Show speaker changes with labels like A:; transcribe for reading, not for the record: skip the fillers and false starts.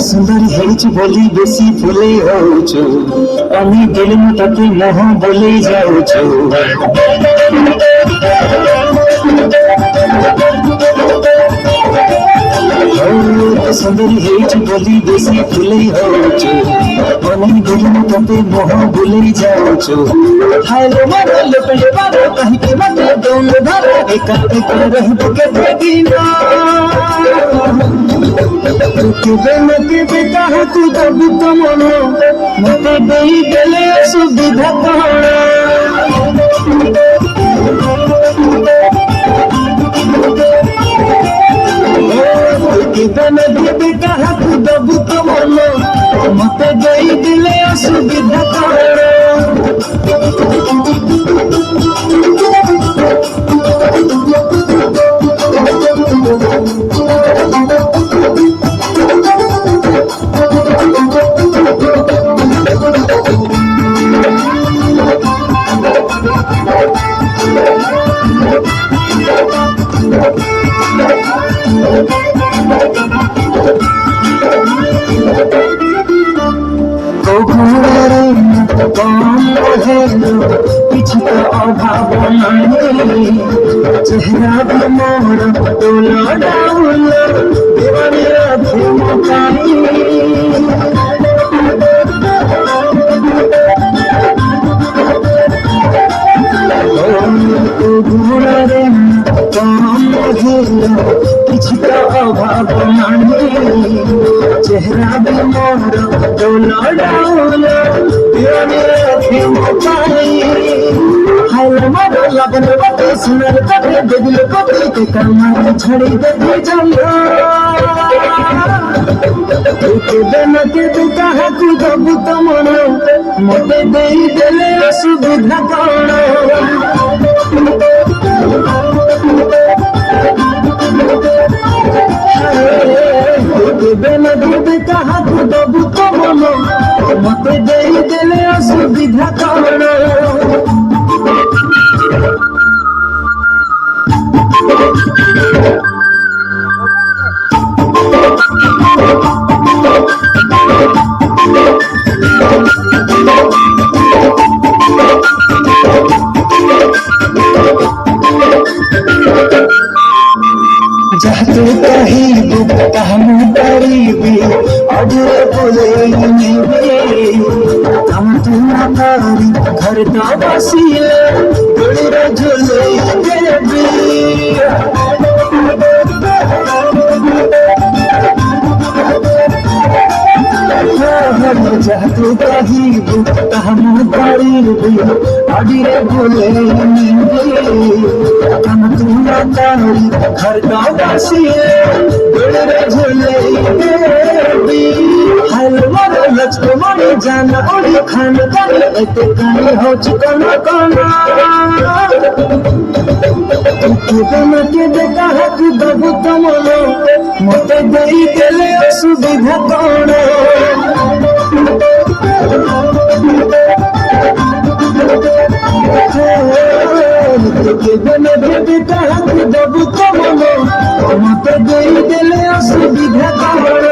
A: सुंदर हेच बोली बेसी फुले होचो আমি দিলম তাতে মোহ বলে যাওছো सुंदर हेच बोली बेसी फुले होचो আমি দিলম তাতে মোহ বলে যাওছো हालो मारो लपले बारो कहीं के मते दोन धारो एका एक रहब के बेगिना केबे न केबे कहा तू दबु तो मनो मते देई देले सुविधा कण केबे न केबे कहा तू दबु तो मनो मते देई देले सुविधा कण चेहरा भी मोर डोला डाउला दीवानी राधे मकाई घोड़ा रे काम हेलो किछुटा अभाव नहीं चेहरा भी मोर डोला डाउला दीवानी राधे मकाई हालो मारो लगन बाटे सुनर बाटे बेदिल बाटे के कमाई छड़ी दे जल्लो के बिना के तू कहा तू दबु तो मनो मते देई देले असुविधा कण के बिना के कहा तू दबु तो मनो मते देई देले असुविधा कण जहतु कहिबु कहमु करीबी अजरे बोले निबे हम तू ना करी घर तो बसिले गोरे झोले देबी जहतु कहिबु कहमु करीबी अजरे बोले निबे हम तू ना करी घर तो बसिले गोरे झोले देबी हालो मारो लचको जान ओड़ी खान दान एते कानी हो चिकन कन केबे न केबे कहा तू दबु तो मनो मते देई देले असुविधा कण केबे न केबे कहा तू दबु तो मनो मते देई देले असुविधा कण